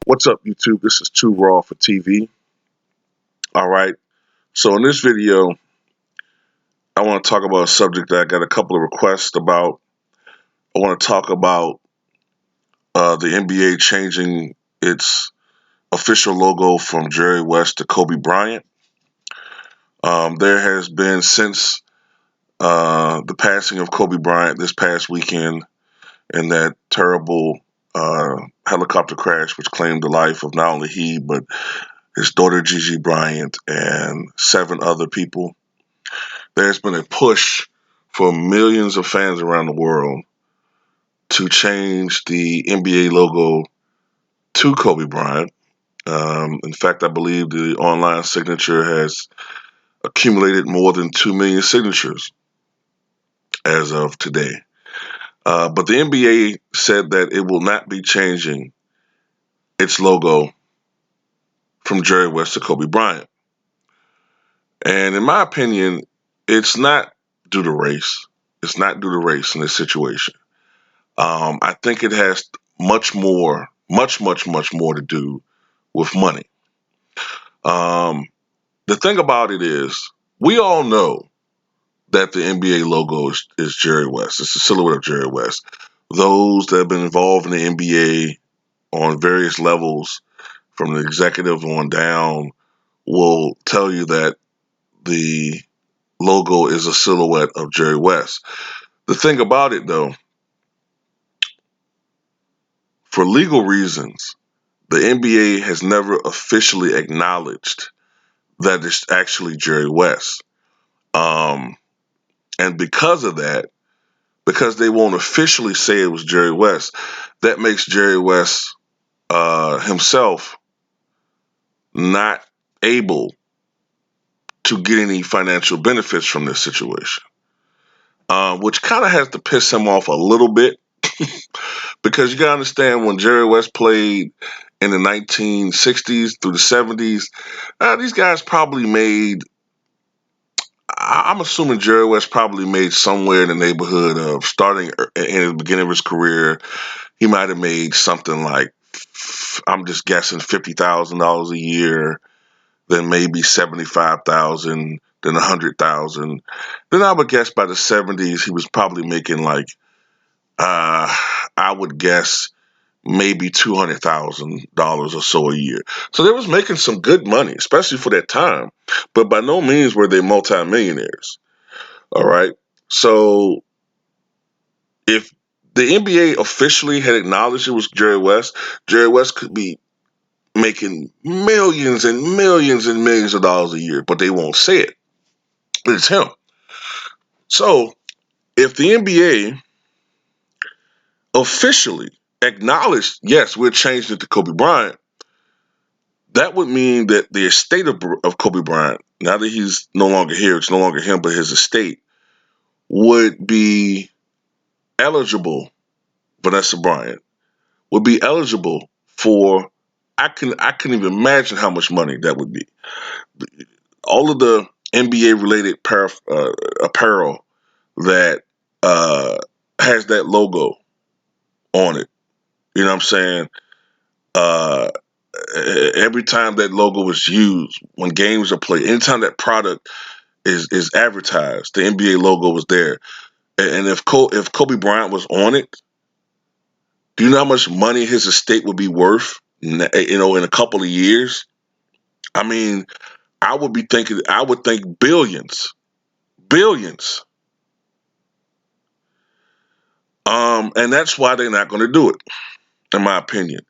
What's up, YouTube? This is Too Raw for TV. All right. So in this video, I want to talk about a subject that I got a couple of requests about. I want to talk about the NBA changing its official logo from Jerry West to Kobe Bryant. There has been since the passing of Kobe Bryant this past weekend in that terrible helicopter crash, which claimed the life of not only he but his daughter Gigi Bryant and 7 other people. There's been a push for millions of fans around the world to change the NBA logo to Kobe Bryant. In fact, I believe the online signature has accumulated more than 2 million signatures as of today. But the NBA said that it will not be changing its logo from Jerry West to Kobe Bryant. And in my opinion, it's not due to race. It's not due to race in this situation. I think it has much more to do with money. Um, the thing about it is, we all know that the NBA logo is Jerry West. It's the silhouette of Jerry West. Those that have been involved in the NBA on various levels, from the executive on down, will tell you that the logo is a silhouette of Jerry West. The thing about it, though, for legal reasons, the NBA has never officially acknowledged that it's actually Jerry West. Um, and because of that, because they won't officially say it was Jerry West, that makes Jerry West himself not able to get any financial benefits from this situation, which kind of has to piss him off a little bit because you got to understand when Jerry West played in the 1960s through the 70s, these guys probably made I'm assuming Jerry West probably made somewhere in the neighborhood of starting in the beginning of his career. He might have made something like, I'm just guessing, $50,000 a year, then maybe 75,000, then 100,000. Then I would guess by the 70s he was probably making like, I would guess maybe $200,000 or so a year. So they was making some good money, especially for that time. But by no means were they multimillionaires. All right. So if the NBA officially had acknowledged it was Jerry West could be making millions and millions and millions of dollars a year, but they won't say it. It's him. So if the NBA officially acknowledged, yes, we're changing it to Kobe Bryant, that would mean that the estate of Kobe Bryant, now that he's no longer here, it's no longer him, but his estate, would be eligible, Vanessa Bryant, would be eligible for I can even imagine how much money that would be. All of the NBA related apparel that uh, has that logo on it. You know what I'm saying? Uh, every time that logo is used, when games are played, anytime that product is advertised, the NBA logo was there. And if Kobe Bryant was on it, do you know how much money his estate would be worth? In a couple of years. I mean, I would think billions, billions. And that's why they're not going to do it, in my opinion.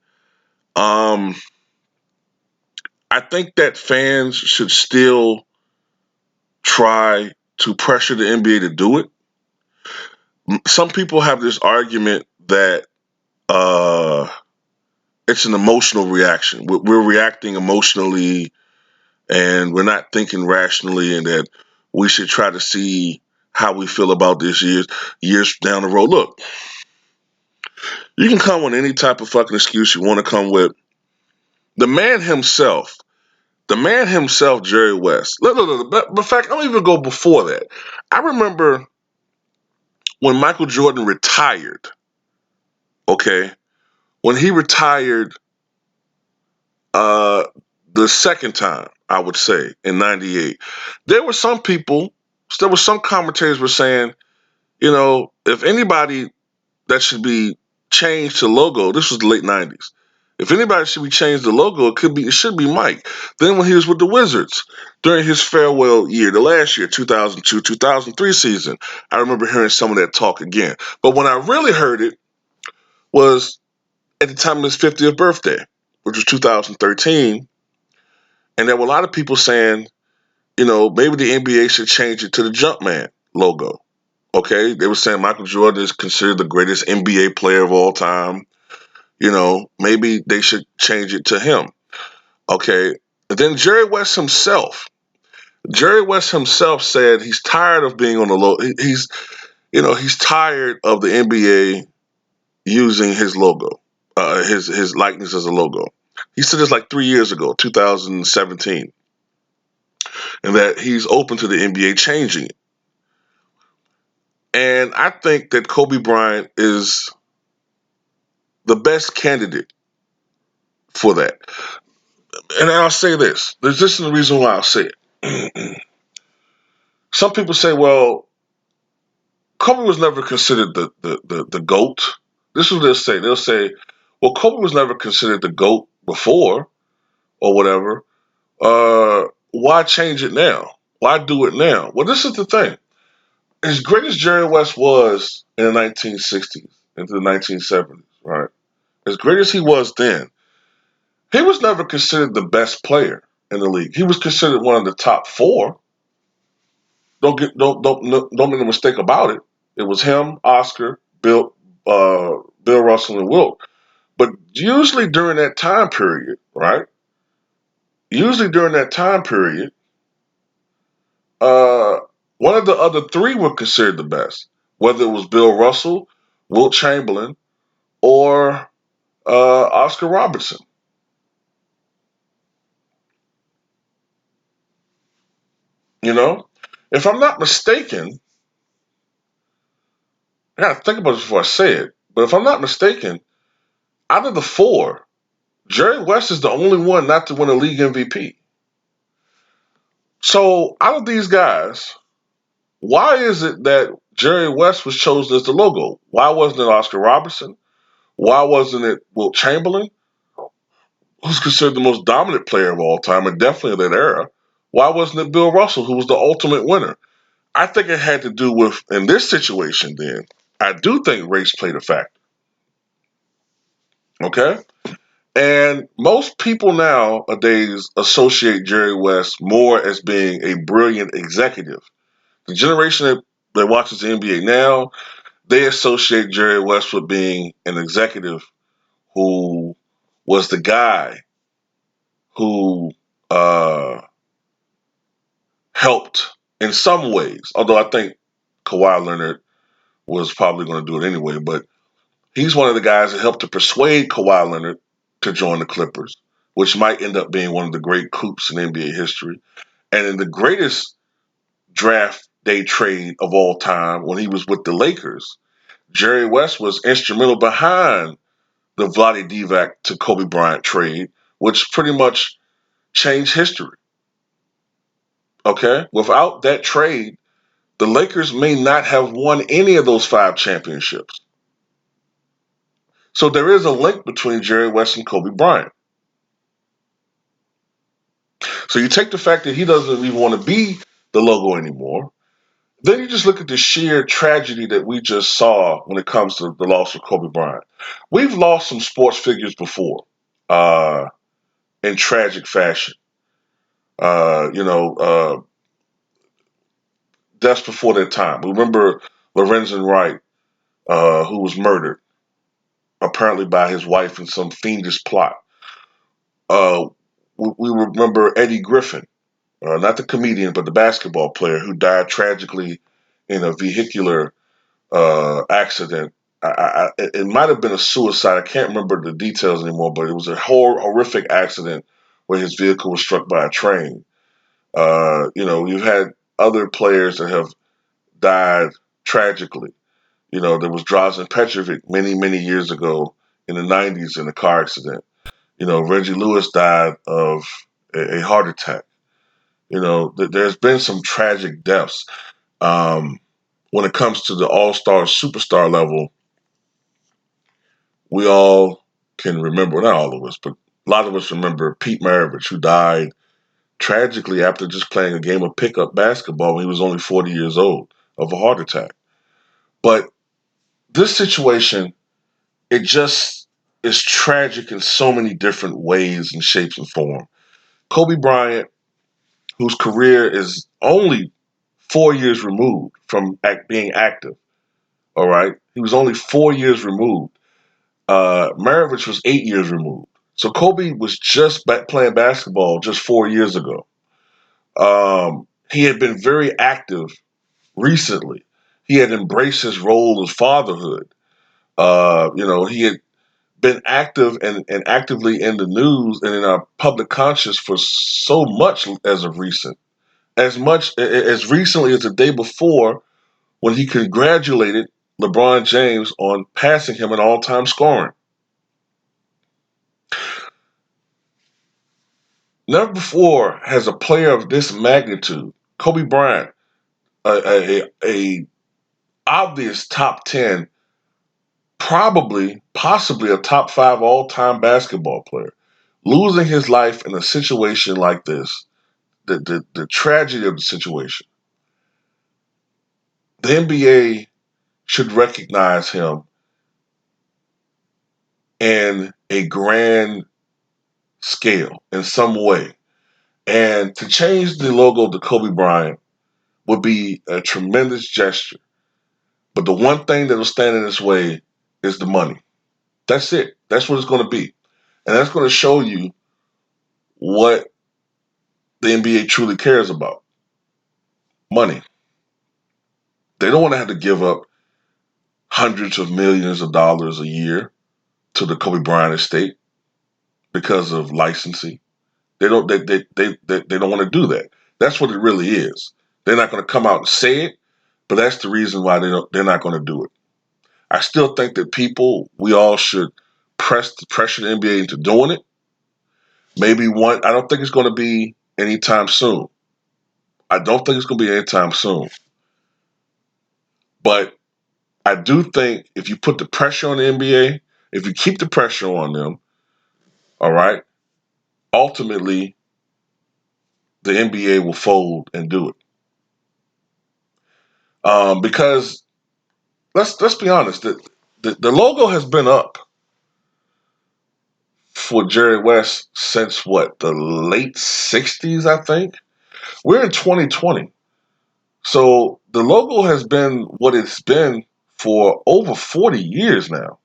Um, I think that fans should still try to pressure the NBA to do it. Some people have this argument that uh, it's an emotional reaction. We're reacting emotionally and we're not thinking rationally, and that we should try to see how we feel about this years down the road. Look, you can come with any type of fucking excuse you want to come with. The man himself, Jerry West. Look, but in fact, I don't even go before that. I remember when Michael Jordan retired. Okay, when he retired, Uh, the second time, I would say, in '98, there were some people, there were some commentators were saying, if anybody that should be changed to logo, this was the late '90s. If anybody should be changed to logo, it should be Mike. Then when he was with the Wizards during his farewell year, the last year, 2002, 2003 season, I remember hearing some of that talk again. But when I really heard it was at the time of his 50th birthday, which was 2013, and there were a lot of people saying, maybe the NBA should change it to the Jumpman logo. Okay, they were saying Michael Jordan is considered the greatest NBA player of all time. Maybe they should change it to him. Okay. And then Jerry West himself said he's tired of being on the low. He's tired of the NBA using his logo, his likeness as a logo. He said this like 3 years ago, 2017, and that he's open to the NBA changing it. And I think that Kobe Bryant is the best candidate for that. And I'll say this. This is the reason why I'll say it. Some people say, well, Kobe was never considered the GOAT. This is what they'll say. They'll say, well, Kobe was never considered the GOAT before or whatever. Why change it now? Why do it now? Well, this is the thing. As great as Jerry West was in the 1960s into the 1970s, right? As great as he was then, he was never considered the best player in the league. He was considered one of the top four. Don't make a mistake about it. It was him, Oscar, Bill Russell, and Wilt. But usually during that time period, right? Usually during that time period, uh, one of the other three were considered the best, whether it was Bill Russell, Wilt Chamberlain, or Oscar Robertson. You know, if I'm not mistaken, I gotta think about this before I say it. But if I'm not mistaken, out of the four, Jerry West is the only one not to win a league MVP. So out of these guys, why is it that Jerry West was chosen as the logo? Why wasn't it Oscar Robertson? Why wasn't it Wilt Chamberlain, who's considered the most dominant player of all time and definitely of that era? Why wasn't it Bill Russell, who was the ultimate winner? I think it had to do with, in this situation then, I do think race played a factor. Okay? And most people nowadays associate Jerry West more as being a brilliant executive. The generation that watches the NBA now, they associate Jerry West with being an executive who was the guy who helped in some ways. Although I think Kawhi Leonard was probably going to do it anyway, but he's one of the guys that helped to persuade Kawhi Leonard to join the Clippers, which might end up being one of the great coups in NBA history. And in the greatest draft day trade of all time, when he was with the Lakers, Jerry West was instrumental behind the Vlade Divac to Kobe Bryant trade, which pretty much changed history. Okay? Without that trade, the Lakers may not have won any of those five championships. So there is a link between Jerry West and Kobe Bryant. So you take the fact that he doesn't even want to be the logo anymore. Then you just look at the sheer tragedy that we just saw when it comes to the loss of Kobe Bryant. We've lost some sports figures before uh, in tragic fashion. Uh, you know, uh, deaths before their time. We remember Lorenzen Wright, who was murdered, apparently by his wife in some fiendish plot. Uh, we remember Eddie Griffin, not the comedian, but the basketball player who died tragically in a vehicular accident. It might have been a suicide. I can't remember the details anymore, but it was a horrific accident where his vehicle was struck by a train. You've had other players that have died tragically. There was Drazen Petrovic many, many years ago in the 90s in a car accident. Reggie Lewis died of a heart attack. There's been some tragic deaths. When it comes to the all-star superstar level, we all can remember, not all of us, but a lot of us remember Pete Maravich, who died tragically after just playing a game of pickup basketball when he was only 40 years old of a heart attack. But this situation, it just is tragic in so many different ways and shapes and form. Kobe Bryant, whose career is only 4 years removed from being active, all right? He was only 4 years removed. Maravich was 8 years removed. So Kobe was just playing basketball just 4 years ago. He had been very active recently. He had embraced his role as fatherhood. He had been active and actively in the news and in our public conscious for so much as of recent. As much as recently as the day before when he congratulated LeBron James on passing him in all-time scoring. Never before has a player of this magnitude, Kobe Bryant, a obvious top 10, possibly a top 5 all-time basketball player, losing his life in a situation like this, the tragedy of the situation. The NBA should recognize him in a grand scale in some way. And to change the logo to Kobe Bryant would be a tremendous gesture. But the one thing that'll stand in its way is the money. That's it. That's what it's going to be. And that's going to show you what the NBA truly cares about. Money. They don't want to have to give up hundreds of millions of dollars a year to the Kobe Bryant estate because of licensing. They don't want to do that. That's what it really is. They're not going to come out and say it, but that's the reason why they're not going to do it. I still think that we all should pressure the NBA into doing it. Maybe one. I don't think it's going to be anytime soon. I don't think it's going to be anytime soon. But I do think if you put the pressure on the NBA, if you keep the pressure on them, all right, ultimately the NBA will fold and do it. Because let's be honest, the logo has been up for Jerry West since what, the late '60s, I think. We're in 2020. So the logo has been what it's been for over 40 years now.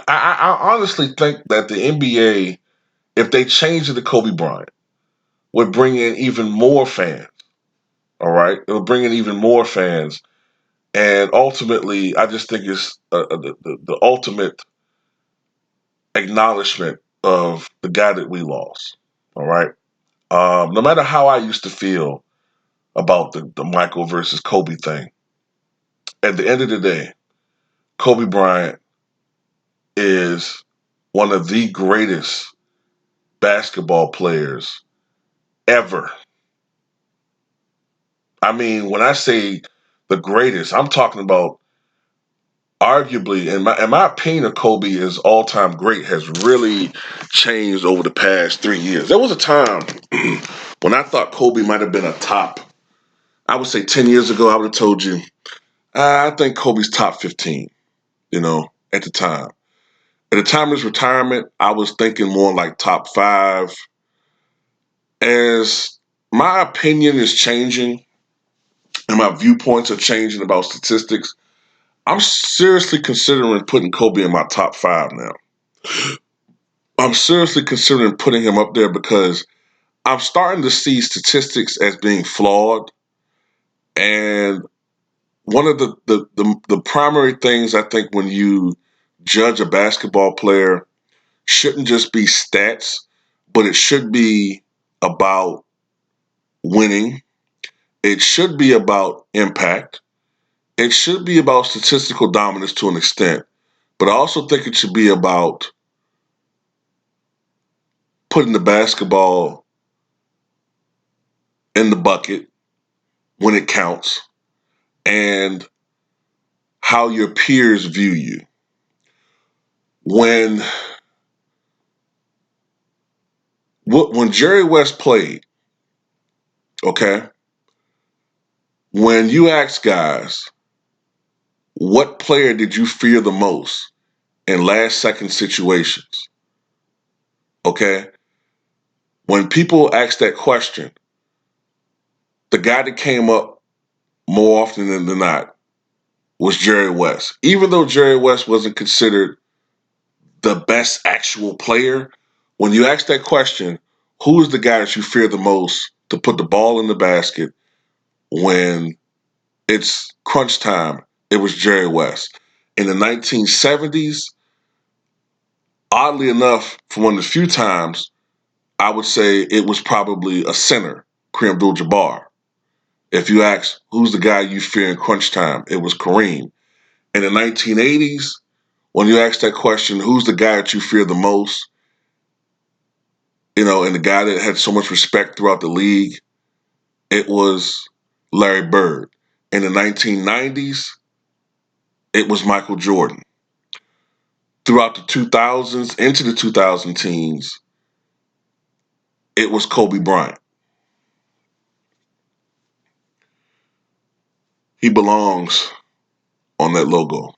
I honestly think that the NBA, if they change it to Kobe Bryant, would bring in even more fans. All right, it will bring in even more fans, and ultimately, I just think it's the ultimate acknowledgement of the guy that we lost. All right, no matter how I used to feel about the Michael versus Kobe thing, at the end of the day, Kobe Bryant is one of the greatest basketball players ever. I mean, when I say the greatest, I'm talking about arguably, in my opinion, of Kobe as all time great has really changed over the past 3 years. There was a time when I thought Kobe might have been a top. I would say 10 years ago, I would have told you, I think Kobe's top 15. At the time. At the time of his retirement, I was thinking more like top 5. As my opinion is changing and my viewpoints are changing about statistics, I'm seriously considering putting Kobe in my top 5 now. I'm seriously considering putting him up there because I'm starting to see statistics as being flawed. And one of the primary things I think when you judge a basketball player shouldn't just be stats, but it should be about winning. It should be about impact. it should be about statistical dominance to an extent, but I also think it should be about putting the basketball in the bucket when it counts and how your peers view you. When when Jerry West played, okay, when you ask guys, what player did you fear the most in last second situations? Okay, when people ask that question, the guy that came up more often than not was Jerry West. Even though Jerry West wasn't considered the best actual player, when you ask that question, who is the guy that you fear the most to put the ball in the basket when it's crunch time? It was Jerry West. In the 1970s, oddly enough, for one of the few times, I would say it was probably a center, Kareem Abdul-Jabbar. If you ask who's the guy you fear in crunch time, it was Kareem. In the 1980s, when you ask that question, who's the guy that you fear the most, and the guy that had so much respect throughout the league, it was Larry Bird. In the 1990s, it was Michael Jordan. Throughout the 2000s, into the 2000 teens, it was Kobe Bryant. He belongs on that logo.